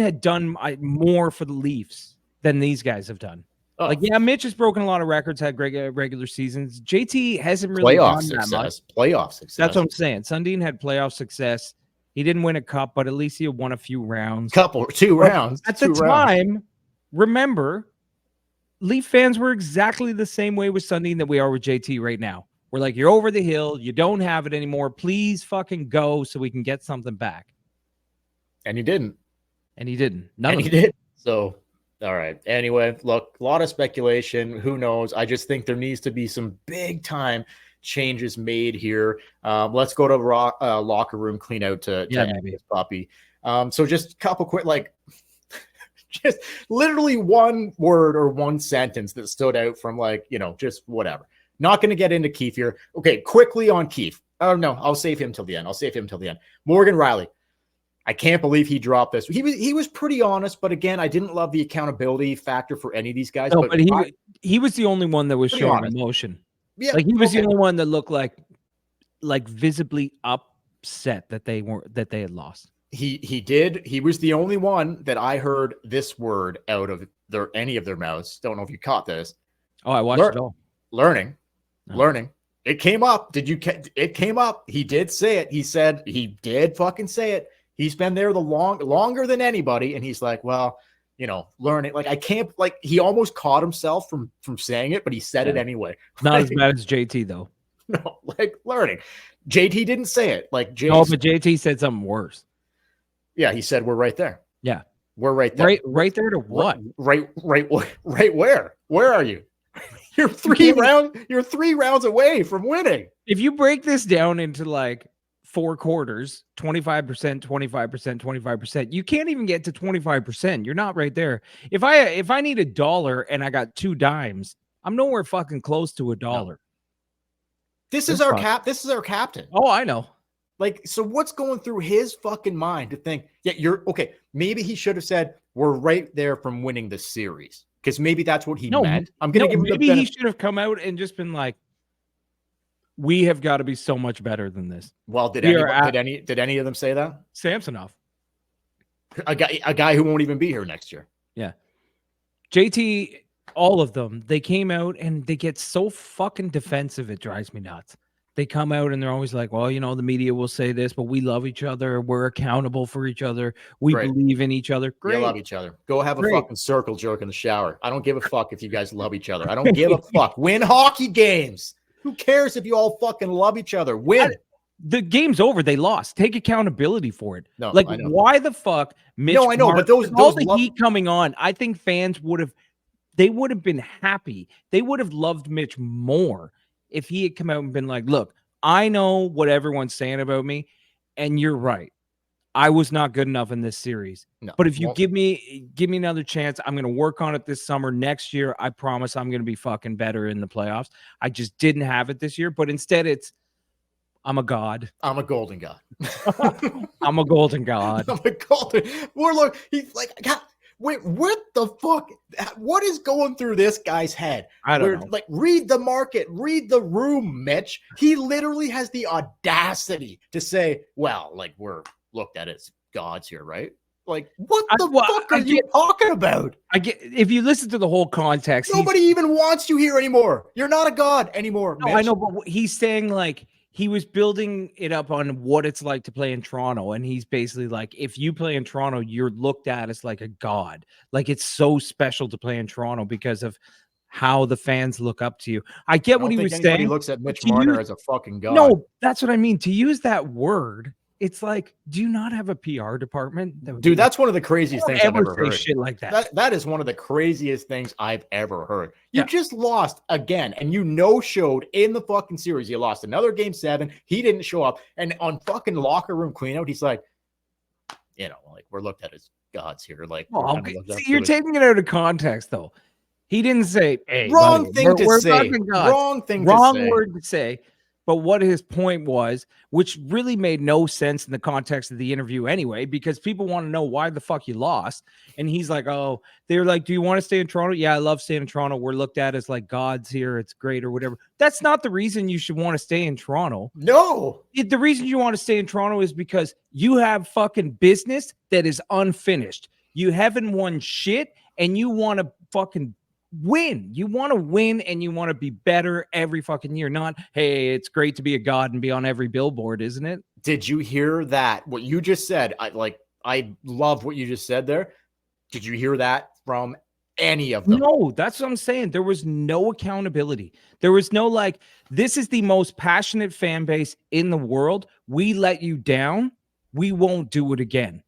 had done more for the Leafs than these guys have done. Oh. Like, Mitch has broken a lot of records, had regular seasons. JT hasn't really done that much. Playoff success. That's what I'm saying. Sundin had playoff success. He didn't win a cup, but at least he won a few rounds. 2 rounds. At the time, remember, Leaf fans were exactly the same way with Sundin that we are with JT right now. We're like, you're over the hill. You don't have it anymore. Please fucking go so we can get something back. And he didn't. He did. So... All right. Anyway, look, a lot of speculation. Who knows? I just think there needs to be some big time changes made here. Let's go to locker room clean out to this puppy. So just a couple quick, like, just literally one word or one sentence that stood out from, like, just whatever. Not going to get into Keefe here. Okay, quickly on Keefe. Oh, no, I'll save him till the end. Morgan Riley. I can't believe he dropped this. He was pretty honest, but again, I didn't love the accountability factor for any of these guys. No, but he was the only one that was showing emotion. Yeah, like, he was the only one that looked like visibly upset that they had lost. He did. He was the only one that I heard this word out of any of their mouths. Don't know if you caught this. Oh, I watched it all. Learning. It came up. It came up. He did say it. He said he did fucking say it. He's been there longer than anybody, and he's like, well, learning. Like, I can't. Like, he almost caught himself from saying it, but he said it anyway. Not as bad as JT though. No, like, learning. JT didn't say it. Like, but JT said something worse. Yeah, he said we're right there. Yeah, we're right there. Right there to what? Right where? Where are you? You're 3 rounds away from winning. If you break this down into like 4 quarters, 25%, 25%, 25%. You can't even get to 25%. You're not right there. If I need $1 and I got 2 dimes, I'm nowhere fucking close to $1. No. This is our captain. Oh, I know. Like, so what's going through his fucking mind to think, you're okay. Maybe he should have said, we're right there from winning the series. Because maybe that's what he meant. I'm gonna give him maybe he should have come out and just been like, we have got to be so much better than this. Well, did any of them say that? Samsonov. A guy who won't even be here next year. Yeah. JT, all of them, they came out and they get so fucking defensive, it drives me nuts. they come out and they're always like, well, the media will say this, but we love each other. We're accountable for each other. We believe in each other. Great. You love each other. Go have a fucking circle jerk in the shower. I don't give a fuck if you guys love each other. I don't give a fuck. Win hockey games. Who cares if you all fucking love each other? Win. The game's over. They lost. Take accountability for it. No, like, why the fuck? Mitch no, I know, but those the heat coming on, I think fans would have been happy. They would have loved Mitch more if he had come out and been like, look, I know what everyone's saying about me, and you're right. I was not good enough in this series. No, but if you give me another chance, I'm going to work on it this summer. Next year, I promise I'm going to be fucking better in the playoffs. I just didn't have it this year, but instead it's, I'm a god. I'm a golden god. I'm a golden god. I'm a golden. Look, he's like, God, wait, what the fuck? What is going through this guy's head? I don't know. Like, read the market, read the room, Mitch. He literally has the audacity to say, well, like, we're looked at as gods here, right? Like, what the fuck are you talking about? I get, if you listen to the whole context, nobody even wants you here anymore. You're not a god anymore. No, Mitch. I know, but he's saying like he was building it up on what it's like to play in Toronto, and he's basically like, if you play in Toronto, you're looked at as like a god. Like, it's so special to play in Toronto because of how the fans look up to you. I get what he was saying. He looks at Mitch Marner as a fucking god. No, that's what I mean. To use that word. It's like, do you not have a PR department? Dude, that's one of the craziest things I've ever heard. Shit like that. That is one of the craziest things I've ever heard. You just lost again, and you showed in the fucking series. You lost another game 7. He didn't show up. And on fucking locker room cleanout, he's like, like, we're looked at as gods here. Like, you're taking it out of context, though. He didn't say, hey, wrong thing to say. Wrong word to say. But what his point was, which really made no sense in the context of the interview anyway, because people want to know why the fuck you lost. And he's like, oh, they're like, do you want to stay in Toronto? Yeah, I love staying in Toronto. We're looked at as like gods here. It's great or whatever. That's not the reason you should want to stay in Toronto. No. The reason you want to stay in Toronto is because you have fucking business that is unfinished. You haven't won shit and you want to fucking win. You want to win and you want to be better every fucking year. Not, hey, it's great to be a god and be on every billboard, isn't it? Did you hear that? What you just said, I love what you just said there. Did you hear that from any of them? No, that's what I'm saying. There was no accountability. There was no like, this is the most passionate fan base in the world. We let you down. We won't do it again.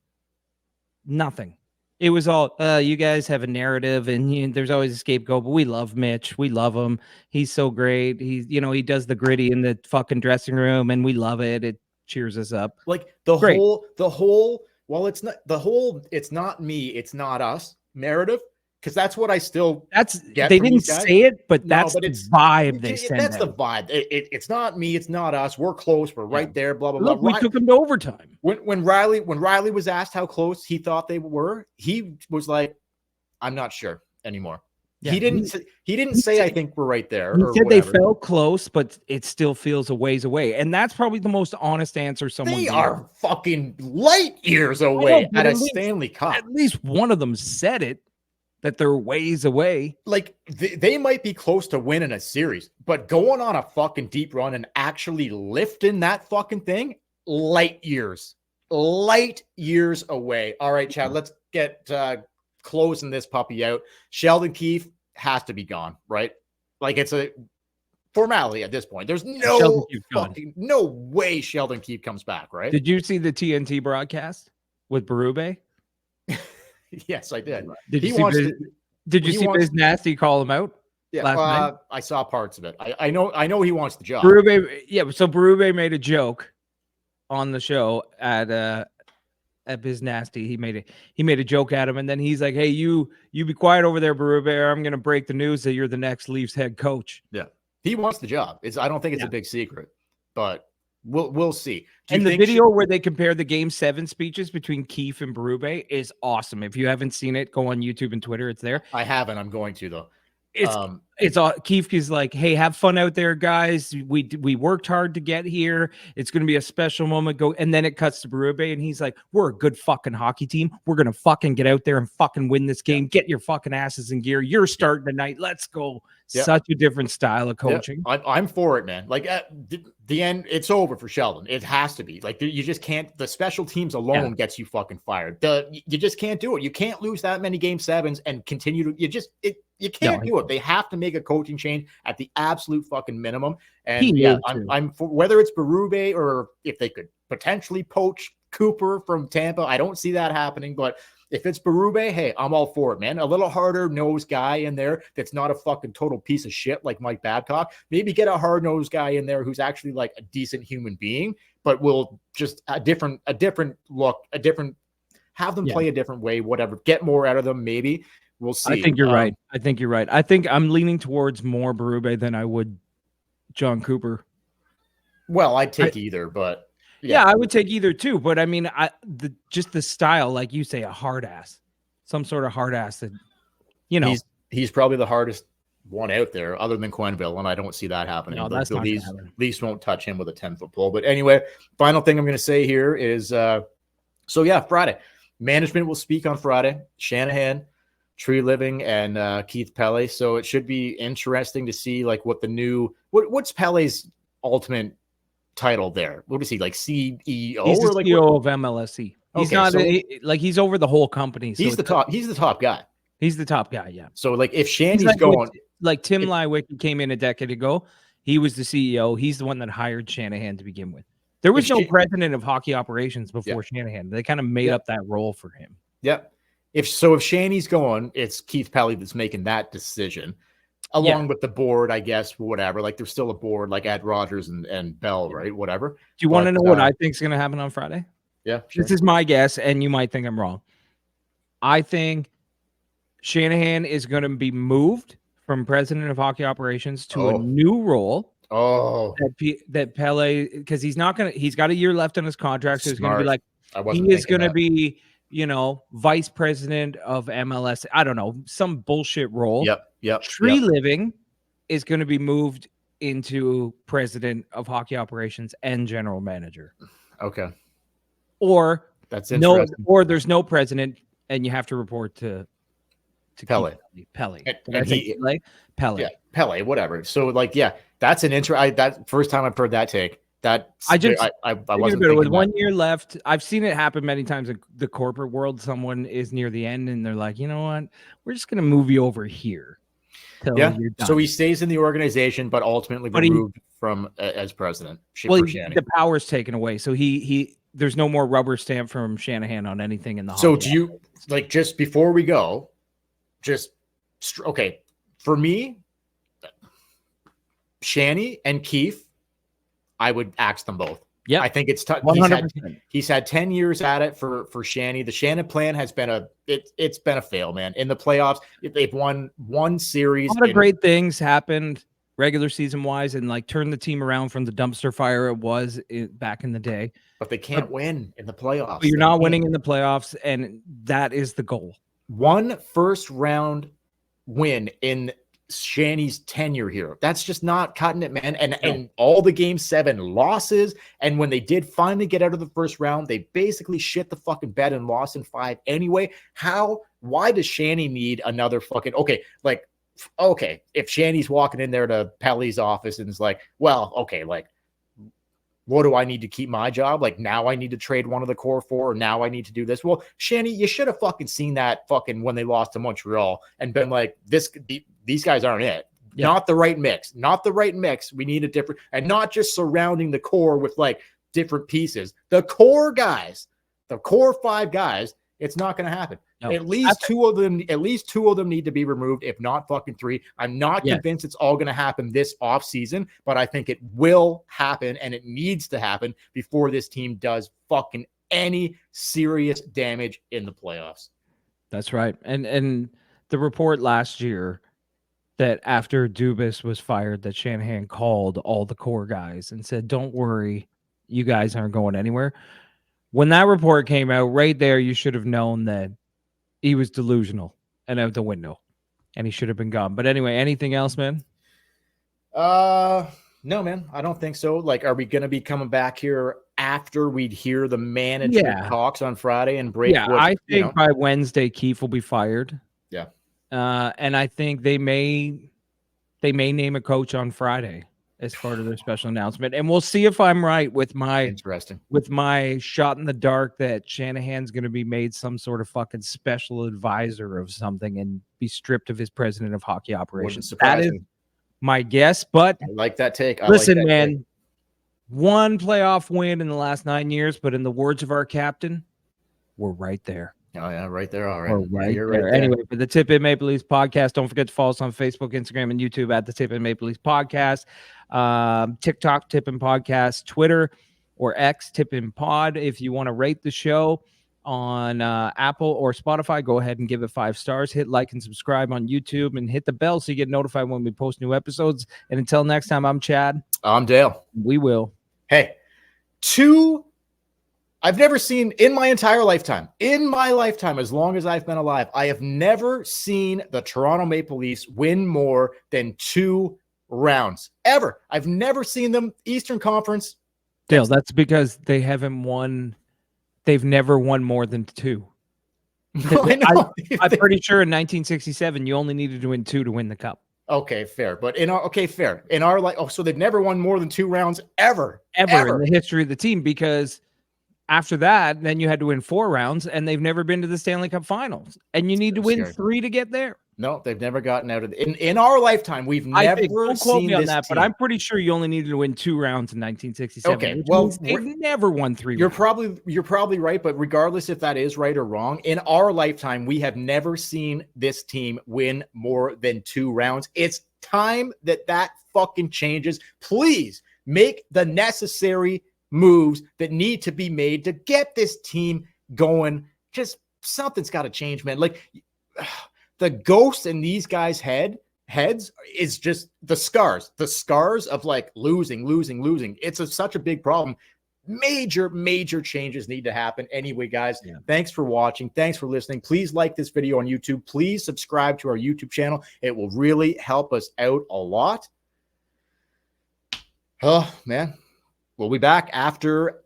Nothing. It was all, you guys have a narrative and there's always a scapegoat, but we love Mitch. We love him. He's so great. He's, he does the gritty in the fucking dressing room and we love it. It cheers us up. Like the whole, well, it's not me, it's not us narrative. Cause that's what I still get. They didn't say it, but that's the vibe they sent. That's the vibe. It's not me, it's not us. We're close. We're right there. Blah blah blah. We took them to overtime. When Riley was asked how close he thought they were, he was like, "I'm not sure anymore." Yeah, he didn't say I think we're right there. He said they felt close, but it still feels a ways away, and that's probably the most honest answer someone. They are fucking light years away at a Stanley Cup. At least one of them said it. That they're ways away. Like they might be close to winning a series, but going on a fucking deep run and actually lifting that fucking thing, light years away. All right, Chad, let's get closing this puppy out. Sheldon Keefe has to be gone, right? Like it's a formality at this point. There's no way Sheldon Keefe comes back, right? Did you see the TNT broadcast with Berube? Yes, I did. Did you see Biz Nasty call him out? Yeah, last night? I saw parts of it. I know he wants the job. Berube, so Berube made a joke on the show at Biz Nasty. He made a joke at him, and then he's like, "Hey, you be quiet over there, Berube, or I'm gonna break the news that you're the next Leafs head coach." Yeah, he wants the job. I don't think it's a big secret, but we'll see. And the video where they compare the Game 7 speeches between Keefe and Berube is awesome. If you haven't seen it, go on YouTube and Twitter. It's there. I haven't. I'm going to though. it's all Keefe is like, hey, have fun out there, guys. We worked hard to get here. It's going to be a special moment. Go, and then it cuts to Berube, and he's like, we're a good fucking hockey team. We're going to fucking get out there and fucking win this game. Get your fucking asses in gear. You're starting tonight. Let's go. Such a different style of coaching. I'm for it, man. Like at the end, it's over for Sheldon. It has to be. Like you just can't. The special teams alone gets you fucking fired. You just can't do it. You can't lose that many game sevens and continue to. You can't do it. They have to make a coaching change at the absolute fucking minimum. And I'm for whether it's Berube or if they could potentially poach Cooper from Tampa. I don't see that happening, but. If it's Berube, hey, I'm all for it, man. A little harder nosed guy in there that's not a fucking total piece of shit like Mike Babcock. Maybe get a hard nosed guy in there who's actually like a decent human being, but will just a different look, have them play a different way, whatever. Get more out of them, maybe. We'll see. I think you're right. I think I'm leaning towards more Berube than I would John Cooper. Well, I'd take either, but. Yeah, I would take either too, but I mean, just the style, like you say, a hard ass, some sort of hard ass that, he's probably the hardest one out there, other than Quenneville, and I don't see that happening. No, that's not Leafs won't touch him with a 10-foot pole. But anyway, final thing I'm going to say here is, Friday, management will speak on Friday. Shanahan, Tree Living, and Keith Pele. So it should be interesting to see like what the new what's Pele's ultimate title there. What is he, like CEO? He's the CEO of MLSE. He's not he's over the whole company. So he's the top. He's the top guy. He's the top guy. Yeah. So like if Shandy's going, like Tim Lywicki came in a decade ago, he was the CEO. He's the one that hired Shanahan to begin with. There was no president of hockey operations before Shanahan. They kind of made up that role for him. Yep. If Shanny's going, it's Keith Pele that's making that decision. Along with the board, I guess, whatever. Like there's still a board, like Ed Rogers and Bell, right? Whatever. Do you want to know what I think is going to happen on Friday? Yeah, sure. This is my guess, and you might think I'm wrong. I think Shanahan is going to be moved from president of hockey operations to a new role. That Pele, because he's got a year left on his contract, so he's going to be like, he is going to be, vice president of MLS. I don't know, some bullshit role. Yep. Tree Living is going to be moved into president of hockey operations and general manager. Okay. Or that's interesting. Or there's no president and you have to report to Pele. Pele. Pele. Yeah, Pele, whatever. So that's an that first time I've heard that take. That I wasn't thinking with 1 year left. I've seen it happen many times in the corporate world. Someone is near the end and they're like, you know what? We're just going to move you over here. So he stays in the organization, but ultimately removed from as president. The power's taken away. So he there's no more rubber stamp from Shanahan on anything in the So do you just before we go, for me, Shanny and Keefe, I would axe them both. Yeah, I think it's tough. He's had 10 years at it for Shanny. The Shannon plan has been it's been a fail, man. In the playoffs, they've won one series. A lot of great things happened regular season wise, and turned the team around from the dumpster fire it was back in the day. But they can't win in the playoffs. But you're not winning in the playoffs, and that is the goal. One first round win in Shanny's tenure here. That's just not cutting it, man. And all the game 7 losses. And when they did finally get out of the first round, they basically shit the fucking bed and lost in 5 anyway. Why does Shanny need another fucking if Shanny's walking in there to Pele's office and is like, what do I need to keep my job? Now I need to trade one of the core 4, or now I need to do this. Well, Shanny, you should have fucking seen that fucking when they lost to Montreal and been like, these guys aren't it. Yeah. Not the right mix. We need a different, and not just surrounding the core with different pieces. The core guys, the core 5 guys, it's not going to happen. No. At least two of them need to be removed, if not fucking 3. I'm not convinced it's all going to happen this offseason, but I think it will happen, and it needs to happen before this team does fucking any serious damage in the playoffs. That's right. And the report last year that after Dubas was fired, that Shanahan called all the core guys and said, don't worry, you guys aren't going anywhere. When that report came out, right there, you should have known that he was delusional and out the window. and he should have been gone. But anyway, anything else, man? No, man, I don't think so. Like, are we going to be coming back here after we'd hear the management talks on Friday and break? Yeah, I think by Wednesday, Keefe will be fired. Yeah. And I think they may name a coach on Friday as part of their special announcement. And we'll see if I'm right with my shot in the dark that Shanahan's going to be made some sort of fucking special advisor of something and be stripped of his president of hockey operations. That is my guess, but I like that take. Listen, man, one playoff win in the last 9 years, but in the words of our captain, we're right there. Oh, yeah, right there. All right. We're right there. Right there. Anyway, for the Tip in Maple Leafs podcast, don't forget to follow us on Facebook, Instagram, and YouTube at the Tip in Maple Leafs podcast, TikTok, Tip in Podcast, Twitter, or X, Tip in Pod. If you want to rate the show on Apple or Spotify, go ahead and give it 5 stars. Hit like and subscribe on YouTube and hit the bell so you get notified when we post new episodes. And until next time, I'm Chad. I'm Dale. We will. Hey, I've never seen in my entire lifetime, as long as I've been alive, I have never seen the Toronto Maple Leafs win more than 2 rounds ever. I've never seen them Eastern Conference. Dale, that's because they haven't won. They've never won more than 2. No, I'm pretty sure in 1967, you only needed to win 2 to win the cup. Okay, fair. But fair. In our so they've never won more than 2 rounds ever in the history of the team, because after that, then you had to win 4 rounds, and they've never been to the Stanley Cup Finals. And you need to win 3 to get there. No, they've never gotten out of in our lifetime. We've never don't quote seen me on this that, team. but I'm pretty sure you only needed to win 2 rounds in 1967. Okay, well, they've never won 3 rounds. Rounds. You're probably right, but regardless if that is right or wrong, in our lifetime, we have never seen this team win more than 2 rounds. It's time that fucking changes. Please make the necessary moves that need to be made to get this team going. Just something's got to change, man. Like, the ghost in these guys' heads is just the scars of like losing. It's such a big problem. Major changes need to happen. Anyway, guys, Thanks for watching. Thanks for listening. Please like this video on YouTube. Please subscribe to our YouTube channel. It will really help us out a lot. Oh, man. We'll be back after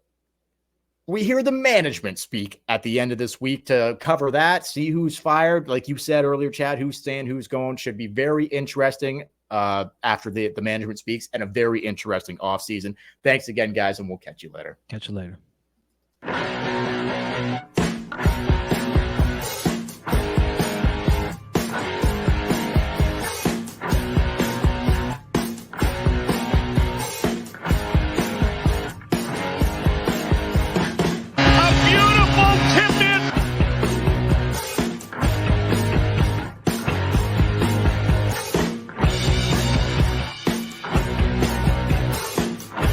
we hear the management speak at the end of this week to cover that, see who's fired. Like you said earlier, Chad, who's staying, who's going. Should be very interesting after the management speaks, and a very interesting offseason. Thanks again, guys, and we'll catch you later. Catch you later.